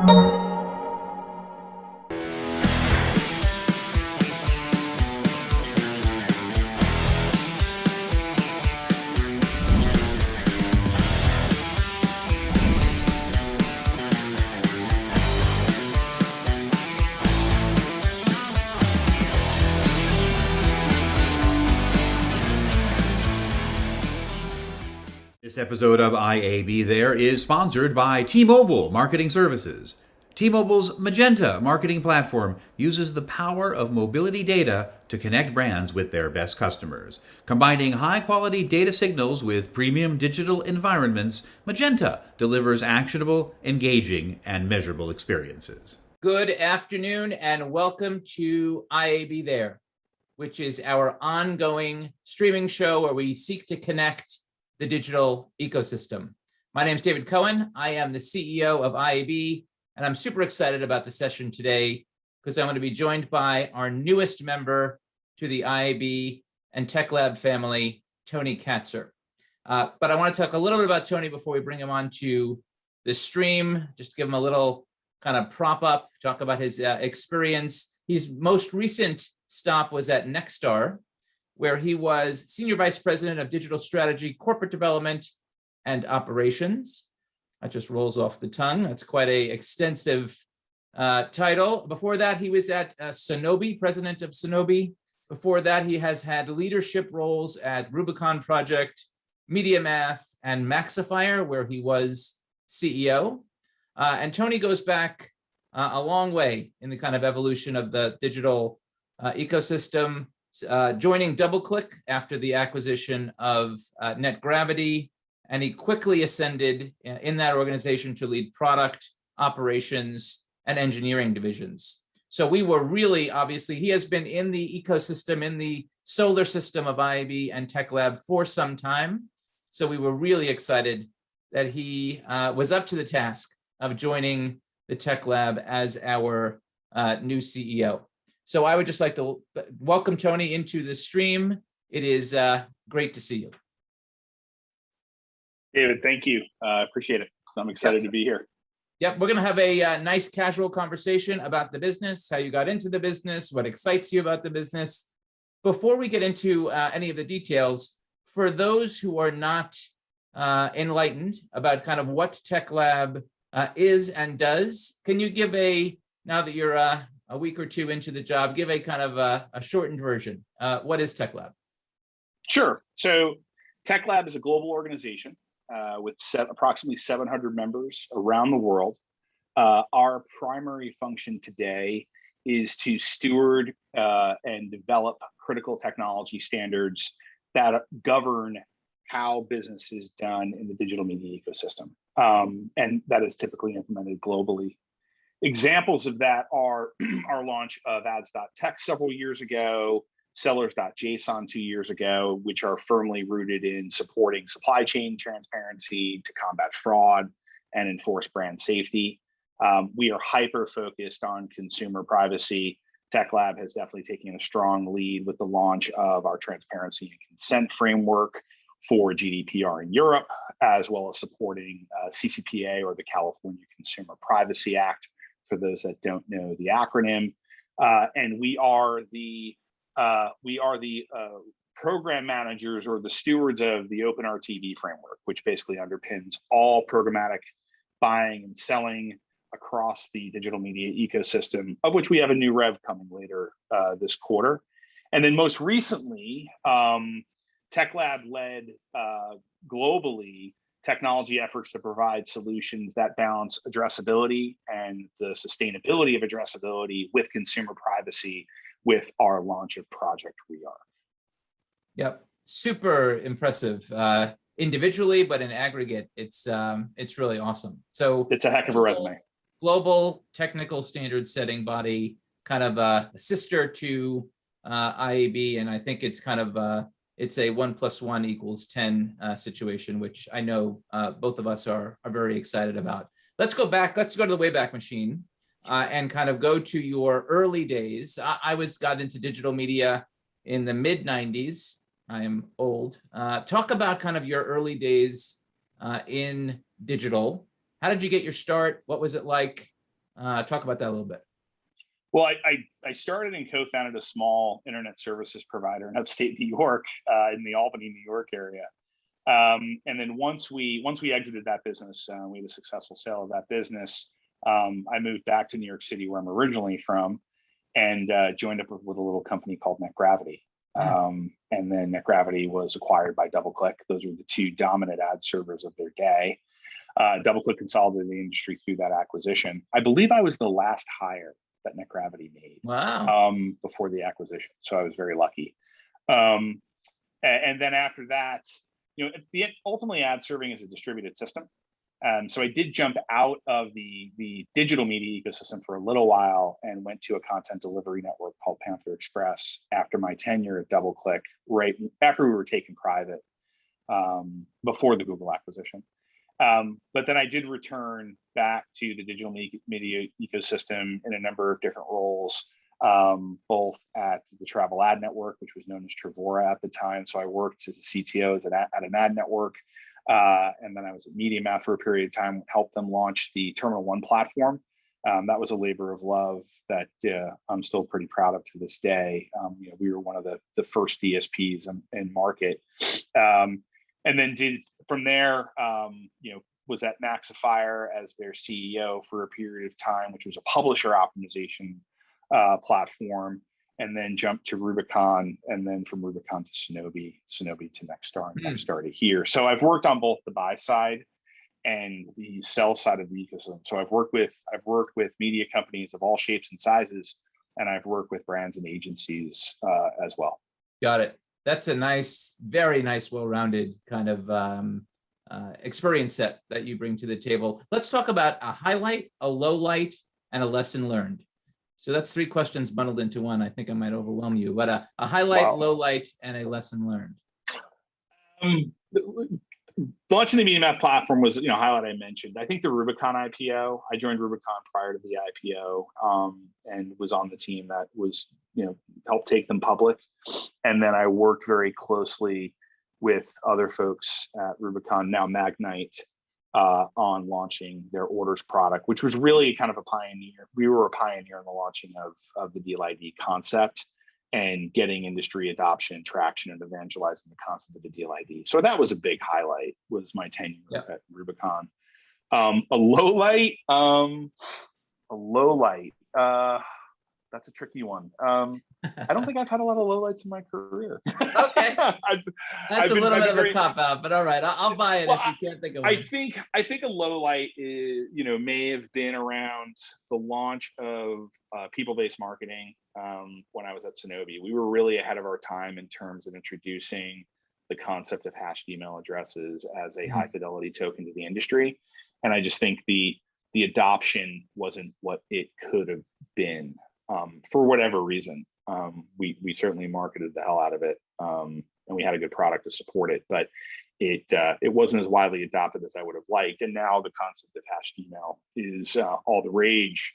This episode of IAB There is sponsored by T-Mobile Marketing Services. T-Mobile's Magenta marketing platform uses the power of mobility data to connect brands with their best customers. Combining high-quality data signals with premium digital environments, Magenta delivers actionable, engaging, and measurable experiences. Good afternoon and welcome to IAB There, which is our ongoing streaming show where we seek to connect the digital ecosystem. My name is David Cohen. I am the CEO of IAB, and I'm super excited about the session today because I'm going to be joined by our newest member to the IAB and Tech Lab family, Tony Katsur. But I want to talk a little bit about Tony before we bring him on to the stream, just to give him a little kind of prop up, talk about his experience. His most recent stop was at Nexstar, where he was Senior Vice President of Digital Strategy, Corporate Development, and Operations. That just rolls off the tongue. That's quite an extensive title. Before that, he was at Sonobi, President of Sonobi. Before that, he has had leadership roles at Rubicon Project, MediaMath, and Maxifier, where he was CEO. And Tony goes back a long way in the kind of evolution of the digital ecosystem, joining DoubleClick after the acquisition of NetGravity, and he quickly ascended in that organization to lead product, operations, and engineering divisions. So we were really, obviously, he has been in the ecosystem, in the solar system of IAB and Tech Lab for some time. So we were really excited that he was up to the task of joining the Tech Lab as our new CEO. So I would just like to welcome Tony into the stream. It is great to see you. David, thank you. Appreciate it. I'm excited to be here. Yep, we're going to have a nice casual conversation about the business, how you got into the business, what excites you about the business. Before we get into any of the details, for those who are not enlightened about kind of what Tech Lab is and does, can you give now that you're a week or two into the job, give a kind of a shortened version. What is Tech Lab? Sure. So Tech Lab is a global organization with approximately 700 members around the world. Our primary function today is to steward and develop critical technology standards that govern how business is done in the digital media ecosystem. And that is typically implemented globally. Examples of that are our launch of ads.tech several years ago, sellers.json 2 years ago, which are firmly rooted in supporting supply chain transparency to combat fraud and enforce brand safety. We are hyper-focused on consumer privacy. Tech Lab has definitely taken a strong lead with the launch of our transparency and consent framework for GDPR in Europe, as well as supporting CCPA, or the California Consumer Privacy Act, for those that don't know the acronym. And we are the program managers, or the stewards of the OpenRTB framework, which basically underpins all programmatic buying and selling across the digital media ecosystem, of which we have a new rev coming later this quarter. And then most recently, Tech Lab led globally technology efforts to provide solutions that balance addressability and the sustainability of addressability with consumer privacy, with our launch of Project We Are. Yep, super impressive individually, but in aggregate, it's really awesome. So it's a heck of a resume. Global technical standard setting body, kind of a sister to IAB, and I think it's kind of it's a 1 + 1 = 10 situation, which I know both of us are very excited about. Let's go back. Let's go to the Wayback Machine and kind of go to your early days. I got into digital media in the mid 90s. I am old. Talk about kind of your early days in digital. How did you get your start? What was it like? Talk about that a little bit. Well, I started and co-founded a small internet services provider in upstate New York, in the Albany, New York area. And then once we exited that business, we had a successful sale of that business. I moved back to New York City, where I'm originally from, and joined up with a little company called NetGravity. And then NetGravity was acquired by DoubleClick. Those were the two dominant ad servers of their day. DoubleClick consolidated the industry through that acquisition. I believe I was the last hire that NetGravity made. Wow. Before the acquisition. So I was very lucky. And then after that, ultimately ad serving is a distributed system. So I did jump out of the digital media ecosystem for a little while and went to a content delivery network called Panther Express after my tenure at DoubleClick, right after we were taken private, before the Google acquisition. But then I did return back to the digital media ecosystem in a number of different roles, both at the Travel Ad Network, which was known as Travora at the time. So I worked as a CTO at an ad network. And then I was at MediaMath for a period of time, helped them launch the Terminal One platform. That was a labor of love that I'm still pretty proud of to this day. We were one of the first DSPs in market. And then did from there, was at Maxifier as their CEO for a period of time, which was a publisher optimization platform, and then jumped to Rubicon, and then from Rubicon to Sonobi to Nexstar, and Nexstar to here. So I've worked on both the buy side and the sell side of the ecosystem. So I've worked with media companies of all shapes and sizes, and I've worked with brands and agencies as well. Got it. That's a nice, very nice, well-rounded kind of experience set that you bring to the table. Let's talk about a highlight, a low light, and a lesson learned. So that's 3 questions bundled into one. I think I might overwhelm you, but a highlight, Wow. low light, and a lesson learned. Launching the MediaMath platform was, highlight I mentioned. I think the Rubicon IPO, I joined Rubicon prior to the IPO, and was on the team that was, helped take them public. And then I worked very closely with other folks at Rubicon, now Magnite, on launching their orders product, which was really kind of a pioneer. We were a pioneer in the launching of the Deal ID concept and getting industry adoption, traction, and evangelizing the concept of the Deal ID. So that was a big highlight, was my tenure at Rubicon. A low light, that's a tricky one. I don't think I've had a lot of lowlights in my career. Okay, that's a little bit of a cop out, but all right, I'll buy it if you can't think of one. I think a low light is, may have been around the launch of people-based marketing when I was at Sonobi. We were really ahead of our time in terms of introducing the concept of hashed email addresses as a high fidelity token to the industry, and I just think the adoption wasn't what it could have been. For whatever reason, we certainly marketed the hell out of it, and we had a good product to support it, but it wasn't as widely adopted as I would have liked. And now the concept of hashed email is all the rage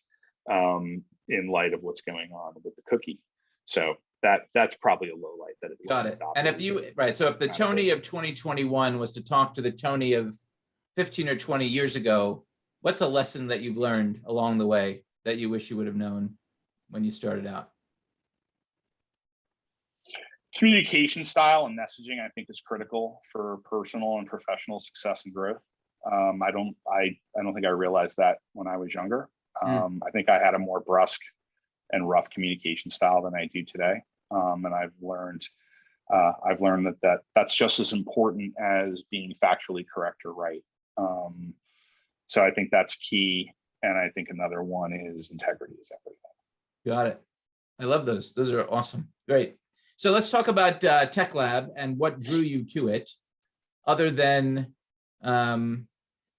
in light of what's going on with the cookie. So that's probably a low light that it got it. And so if the Tony of 2021 was to talk to the Tony of 15 or 20 years ago, what's a lesson that you've learned along the way that you wish you would have known when you started out? Communication style and messaging, I think, is critical for personal and professional success and growth. I don't think I realized that when I was younger. I think I had a more brusque and rough communication style than I do today. And I've learned that's just as important as being factually correct or right. So I think that's key. And I think another one is integrity is everything. Got it. I love those. Those are awesome. Great. So let's talk about Tech Lab and what drew you to it, other than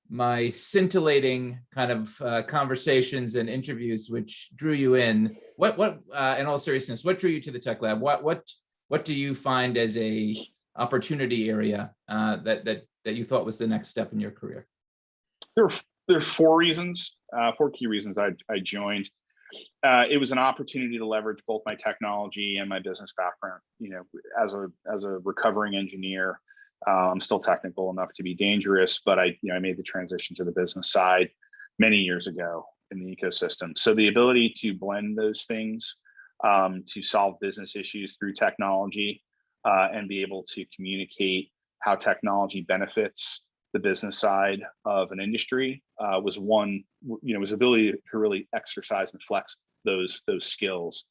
my scintillating kind of conversations and interviews, which drew you in. What in all seriousness, what drew you to the Tech Lab? What do you find as a opportunity area that you thought was the next step in your career? There are 4 reasons, 4 key reasons I joined. It was an opportunity to leverage both my technology and my business background. As a recovering engineer, I'm still technical enough to be dangerous, but I made the transition to the business side many years ago, in the ecosystem. So the ability to blend those things, to solve business issues through technology, and be able to communicate how technology benefits the business side of an industry, was one, was ability to really exercise and flex those skills.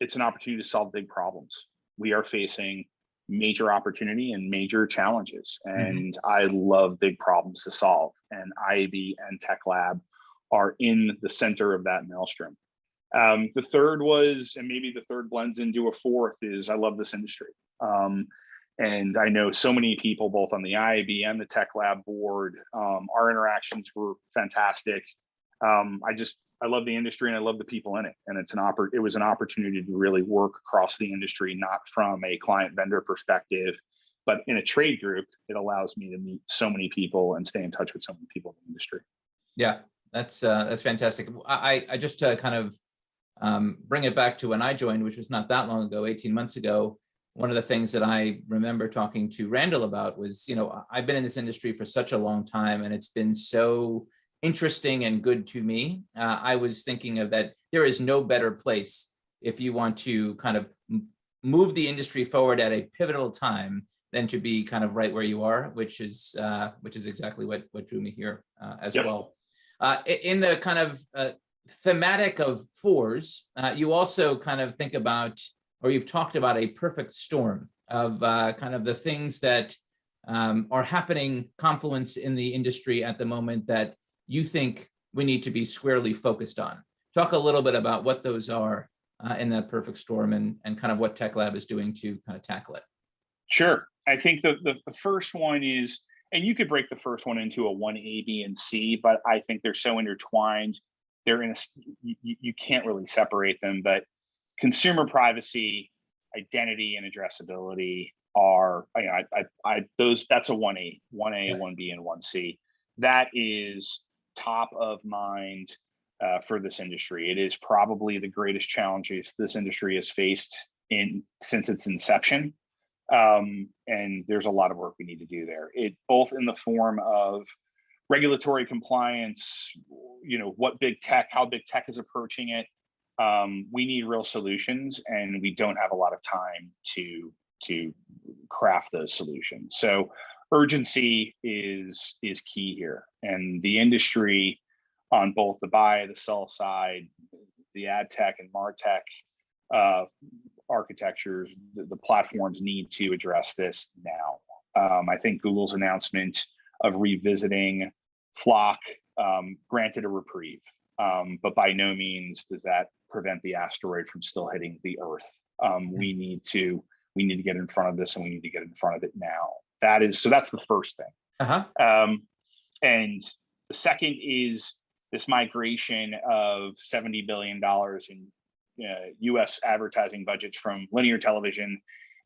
It's an opportunity to solve big problems. We are facing major opportunity and major challenges, and I love big problems to solve. And IAB and Tech Lab are in the center of that maelstrom. The third was, and maybe the third blends into a fourth, is I love this industry. And I know so many people, both on the IAB and the Tech Lab board. Our interactions were fantastic. I love the industry and I love the people in it. And it was an opportunity to really work across the industry, not from a client vendor perspective, but in a trade group. It allows me to meet so many people and stay in touch with so many people in the industry. Yeah, that's fantastic. I just to kind of bring it back to when I joined, which was not that long ago, 18 months ago. One of the things that I remember talking to Randall about was, I've been in this industry for such a long time, and it's been so interesting and good to me. I was thinking of that there is no better place if you want to kind of move the industry forward at a pivotal time than to be kind of right where you are, which is exactly what drew me here as well. In the kind of thematic of fours, you also kind of think about, or you've talked about, a perfect storm of kind of the things that are happening, confluence in the industry at the moment that you think we need to be squarely focused on. Talk a little bit about what those are in that perfect storm, and kind of what Tech Lab is doing to kind of tackle it. Sure. I think the first one is, and you could break the first one into a 1A, B, and C, but I think they're so intertwined. They're you can't really separate them, but consumer privacy, identity, and addressability are, that's a 1A, 1B, and 1C. That is top of mind for this industry. It is probably the greatest challenges this industry has faced since its inception. And there's a lot of work we need to do there. It both in the form of regulatory compliance, how big tech is approaching it. We need real solutions, and we don't have a lot of time to craft those solutions. So urgency is key here, and the industry on both the buy, the sell side, the ad tech and martech architectures, the platforms need to address this now. I think Google's announcement of revisiting FLoC granted a reprieve, but by no means does that prevent the asteroid from still hitting the Earth. We need to get in front of this, and we need to get in front of it now. That's the first thing. And the second is this migration of $70 billion in US advertising budgets from linear television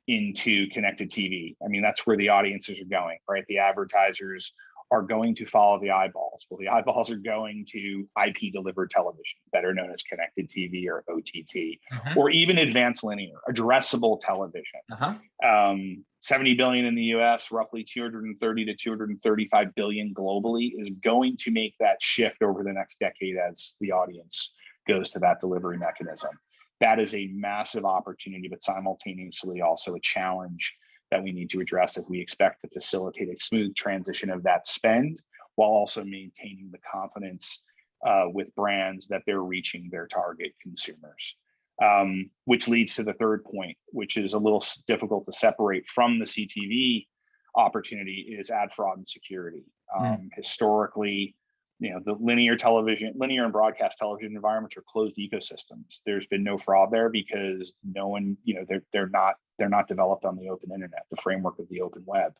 into connected TV. I mean, that's where the audiences are going, right? The advertisers are going to follow the eyeballs. Well, the eyeballs are going to IP delivered television, better known as connected TV or OTT, or even advanced linear, addressable television. 70 billion in the US, roughly 230 to 235 billion globally, is going to make that shift over the next decade as the audience goes to that delivery mechanism. That is a massive opportunity, but simultaneously also a challenge that we need to address if we expect to facilitate a smooth transition of that spend, while also maintaining the confidence with brands that they're reaching their target consumers. Which leads to the third point, which is a little difficult to separate from the CTV opportunity, is ad fraud and security. Historically, the linear and broadcast television environments are closed ecosystems. There's been no fraud there because no one, they're not developed on the open internet, the framework of the open web.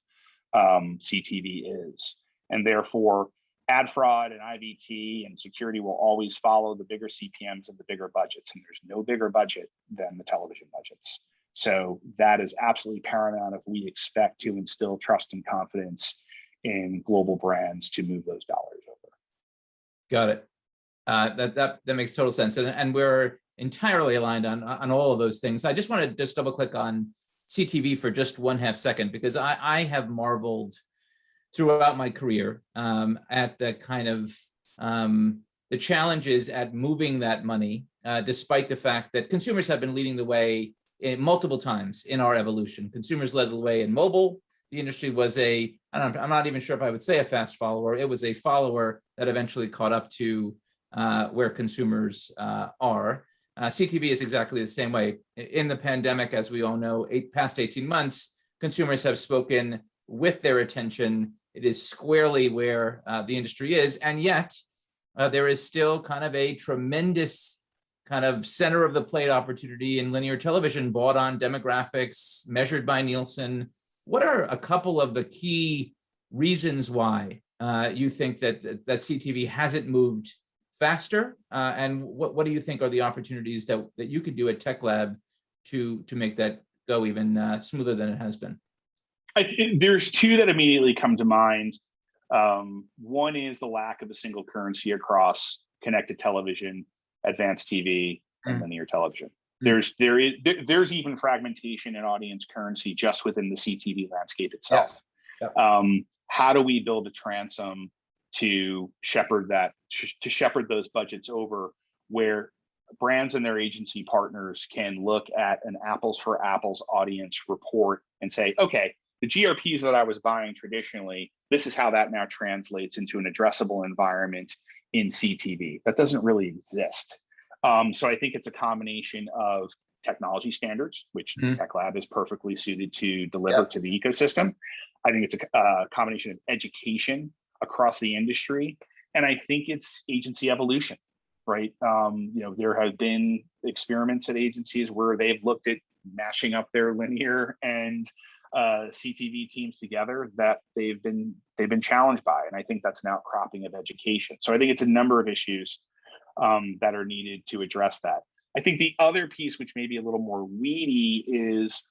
CTV is, and therefore ad fraud and IVT and security will always follow the bigger CPMs and the bigger budgets, and there's no bigger budget than the television budgets. So that is absolutely paramount if we expect to instill trust and confidence in global brands to move those dollars over. Got it. That makes total sense, and we're entirely aligned on all of those things. I just want to just double click on CTV for just 1/2 second, because I have marveled throughout my career at the kind of the challenges at moving that money, despite the fact that consumers have been leading the way in multiple times in our evolution. Consumers led the way in mobile. The industry was I'm not even sure if I would say a fast follower. It was a follower that eventually caught up to where consumers are. CTV is exactly the same way. In the pandemic, as we all know, past 18 months, consumers have spoken with their attention. It is squarely where the industry is. And yet, there is still kind of a tremendous kind of center of the plate opportunity in linear television, bought on demographics, measured by Nielsen. What are a couple of the key reasons why you think that CTV hasn't moved faster? And what do you think are the opportunities that you could do at Tech Lab to make that go even smoother than it has been? There's two that immediately come to mind. One is the lack of a single currency across connected television, advanced TV, and linear television. There's even fragmentation in audience currency just within the CTV landscape itself. Yep. How do we build a transom to shepherd those budgets over, where brands and their agency partners can look at an apples for apples audience report and say, okay, the GRPs that I was buying traditionally, this is how that now translates into an addressable environment in CTV. That doesn't really exist. So I think it's a combination of technology standards, which Tech Lab is perfectly suited to deliver to the ecosystem. I think it's a combination of education across the industry. And I think it's agency evolution, right? There have been experiments at agencies where they've looked at mashing up their linear and CTV teams together that they've been challenged by. And I think that's an outcropping of education. So I think it's a number of issues that are needed to address that. I think the other piece, which may be a little more weedy, is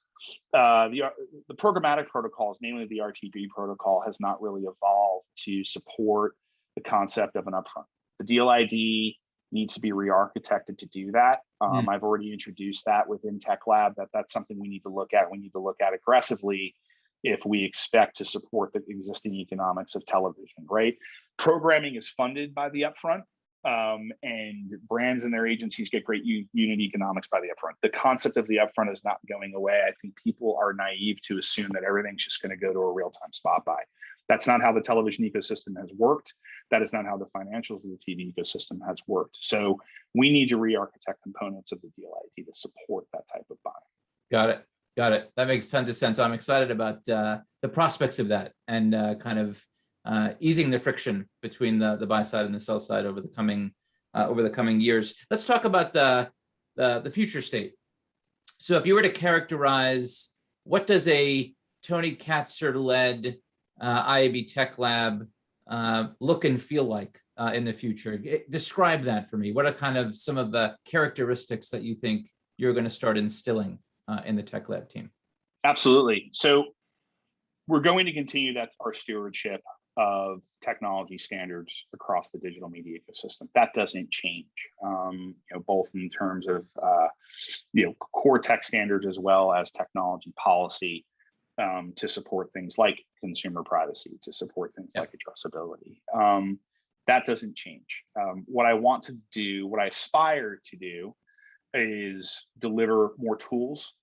the programmatic protocols, namely the RTB protocol, has not really evolved to support the concept of an upfront. The deal ID needs to be re-architected to do that. I've already introduced that within Tech Lab, that's something we need to look at. We need to look at aggressively if we expect to support the existing economics of television, right? Programming is funded by the upfront, and brands and their agencies get great unit economics by the upfront. The concept of the upfront is not going away. I think people are naive to assume that everything's just going to go to a real-time spot buy. That's not how the television ecosystem has worked. That is not how the financials of the TV ecosystem has worked. So we need to re-architect components of the deal ID to support that type of buying. Got it. That makes tons of sense. I'm excited about the prospects of that and kind of easing the friction between the buy side and the sell side over the coming years. Let's talk about the future state. So if you were to characterize, what does a Tony Katsur-led IAB Tech Lab look and feel like in the future? Describe that for me. What are kind of some of the characteristics that you think you're going to start instilling in the Tech Lab team? Absolutely. So we're going to continue our stewardship of technology standards across the digital media ecosystem. That doesn't change, both in terms of core tech standards as well as technology policy to support things like consumer privacy, to support things like addressability. That doesn't change. What I aspire to do is deliver more tools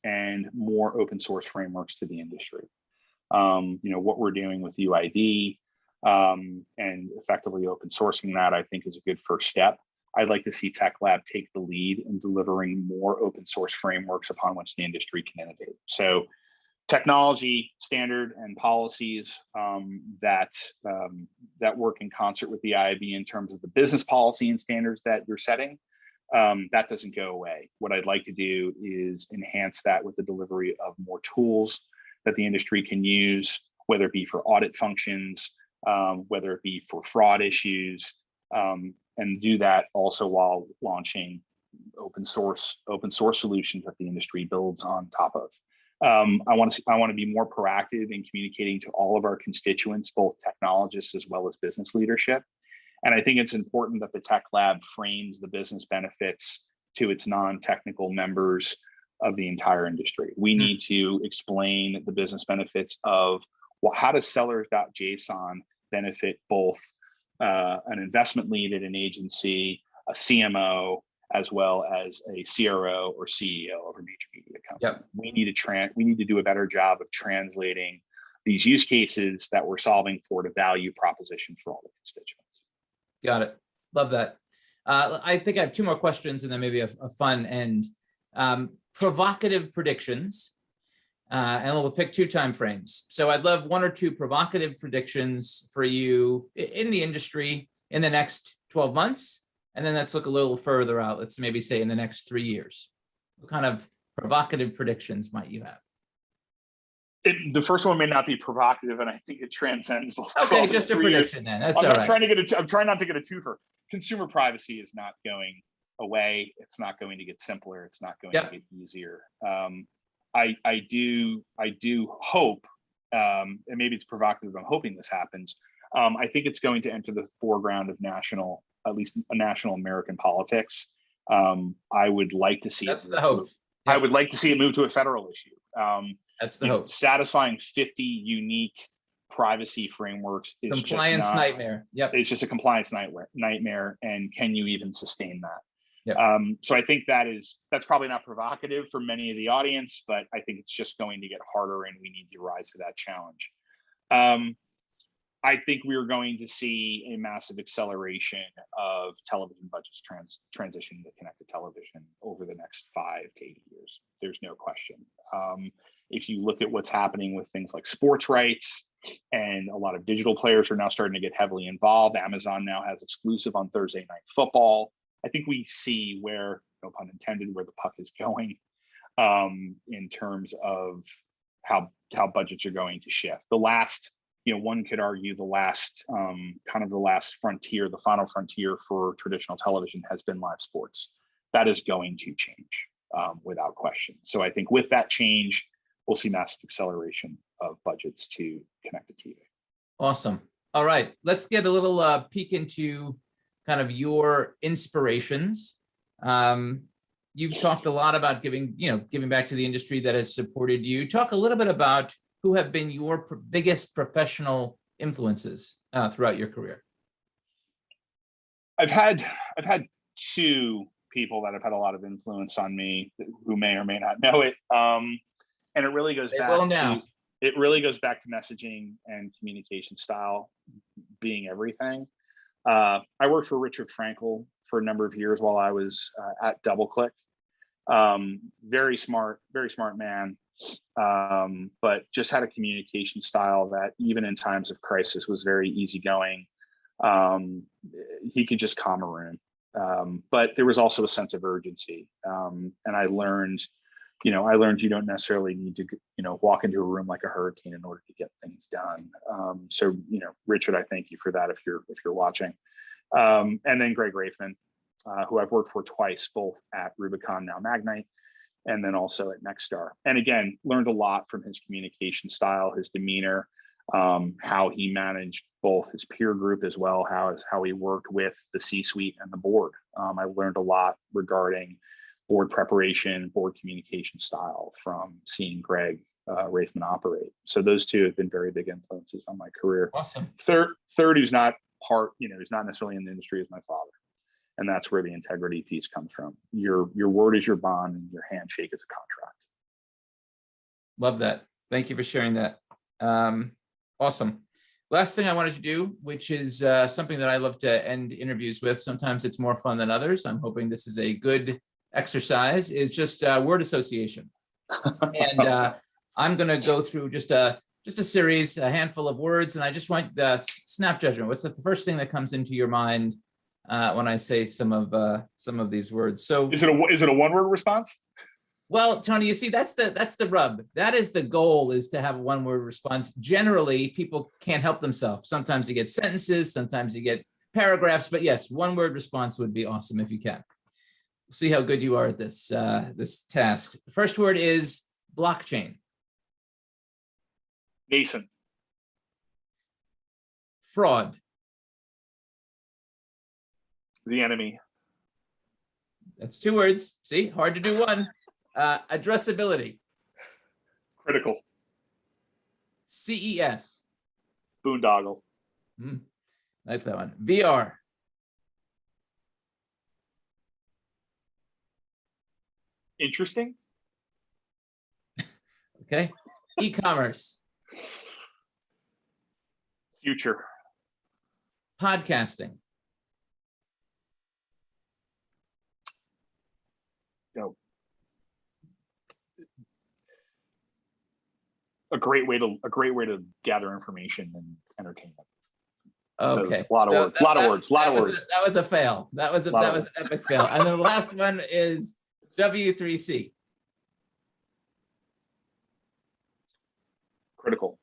and more open source frameworks to the industry. What we're doing with UID and effectively open sourcing that, I think, is a good first step. I'd like to see Tech Lab take the lead in delivering more open source frameworks upon which the industry can innovate. So technology, standard, and policies that work in concert with the IAB in terms of the business policy and standards that you're setting, that doesn't go away. What I'd like to do is enhance that with the delivery of more tools that the industry can use, whether it be for audit functions, whether it be for fraud issues, and do that also while launching open source solutions that the industry builds on top of. I want to be more proactive in communicating to all of our constituents, both technologists as well as business leadership. And I think it's important that the Tech Lab frames the business benefits to its non-technical members of the entire industry. We need to explain the business benefits of, well, how does sellers.json benefit both an investment lead at an agency, a CMO, as well as a CRO or CEO of a major media company. Yep. We need to do a better job of translating these use cases that we're solving for the value proposition for all the constituents. Got it. Love that. I think I have two more questions and then maybe a fun end. Provocative predictions, and we'll pick two time frames. So I'd love one or two provocative predictions for you in the industry in the next 12 months. And then let's look a little further out. Let's maybe say in the next 3 years. What kind of provocative predictions might you have? The first one may not be provocative, and I think it transcends both. Okay, just a prediction then. That's all right. I'm trying not to get a twofer. Consumer privacy is not going away. It's not going to get simpler. It's not going to get easier. I do hope, and maybe it's provocative. I'm hoping this happens. I think it's going to enter the foreground of at least national American politics. I would like to see That's the hope. I would like to see it move to a federal issue. That's the hope. Satisfying 50 unique privacy frameworks is compliance just nightmare. Yep. It's just a compliance nightmare. And can you even sustain that? Yep. So I think that's probably not provocative for many of the audience, but I think it's just going to get harder, and we need to rise to that challenge. I think we're going to see a massive acceleration of television budgets transitioning to connected television over the next 5 to 8 years. There's no question. If you look at what's happening with things like sports rights, and a lot of digital players are now starting to get heavily involved. Amazon now has exclusive on Thursday Night Football. I think we see where, no pun intended, where the puck is going in terms of how budgets are going to shift. The last, one could argue the last frontier, the final frontier for traditional television has been live sports. That is going to change without question. So I think with that change, we'll see massive acceleration of budgets to connected TV. Awesome. All right, let's get a little peek into kind of your inspirations. You've talked a lot about giving back to the industry that has supported you. Talk a little bit about who have been your biggest professional influences throughout your career. I've had two people that have had a lot of influence on me who may or may not know it. And it really goes back to messaging and communication style being everything. I worked for Richard Frankel for a number of years while I was at DoubleClick. Very smart man, but just had a communication style that even in times of crisis was very easygoing. He could just calm a room, but there was also a sense of urgency. And I learned you don't necessarily need to, walk into a room like a hurricane in order to get things done. So, Richard, I thank you for that if you're watching. And then Greg Rafeman, who I've worked for twice, both at Rubicon, now Magnite, and then also at Nexstar. And again, learned a lot from his communication style, his demeanor, how he managed both his peer group as well, how he worked with the C-suite and the board. I learned a lot regarding board preparation, board communication style from seeing Greg Rafeman operate. So those two have been very big influences on my career. Awesome. Third, who's not who's not necessarily in the industry, is my father. And that's where the integrity piece comes from. Your word is your bond, and your handshake is a contract. Love that. Thank you for sharing that. Awesome. Last thing I wanted to do, which is something that I love to end interviews with. Sometimes it's more fun than others. I'm hoping this is a good exercise, is just word association. And I'm going to go through just a series, a handful of words, and I just want snap judgment. What's the first thing that comes into your mind when I say some of these words? So is it a one-word response? Well, Tony, you see, that's the rub. That is the goal, is to have a one-word response. Generally, people can't help themselves. Sometimes you get sentences, sometimes you get paragraphs, but yes, one-word response would be awesome if you can. We'll see how good you are at this task. The first word is blockchain. Nascent. Fraud. The enemy. That's 2 words. See, hard to do one. Addressability. Critical. CES. Boondoggle. Like that one. VR. Interesting. Okay. E-commerce. Future. Podcasting. No. A great way to gather information and entertainment. Okay. A lot of words. A lot of words. That was a fail. That was an epic fail. And then the last one is W3C. Critical.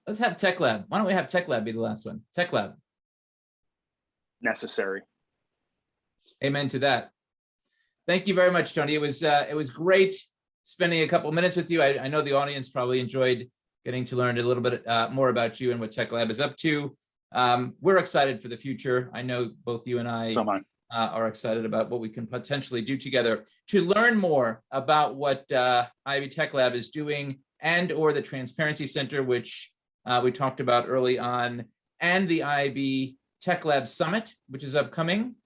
Let's have Tech Lab. Why don't we have Tech Lab be the last one? Tech Lab. Necessary. Amen to that. Thank you very much, Tony. It was great spending a couple minutes with you. I know the audience probably enjoyed getting to learn a little bit more about you and what Tech Lab is up to. We're excited for the future. I know both you and I are excited about what we can potentially do together. To learn more about what IAB Tech Lab is doing and or the Transparency Center, which we talked about early on, and the IAB Tech Lab Summit, which is upcoming,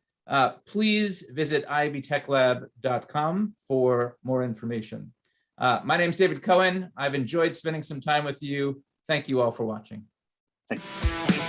please visit iabtechlab.com for more information. My name is David Cohen. I've enjoyed spending some time with you. Thank you all for watching. Thank you.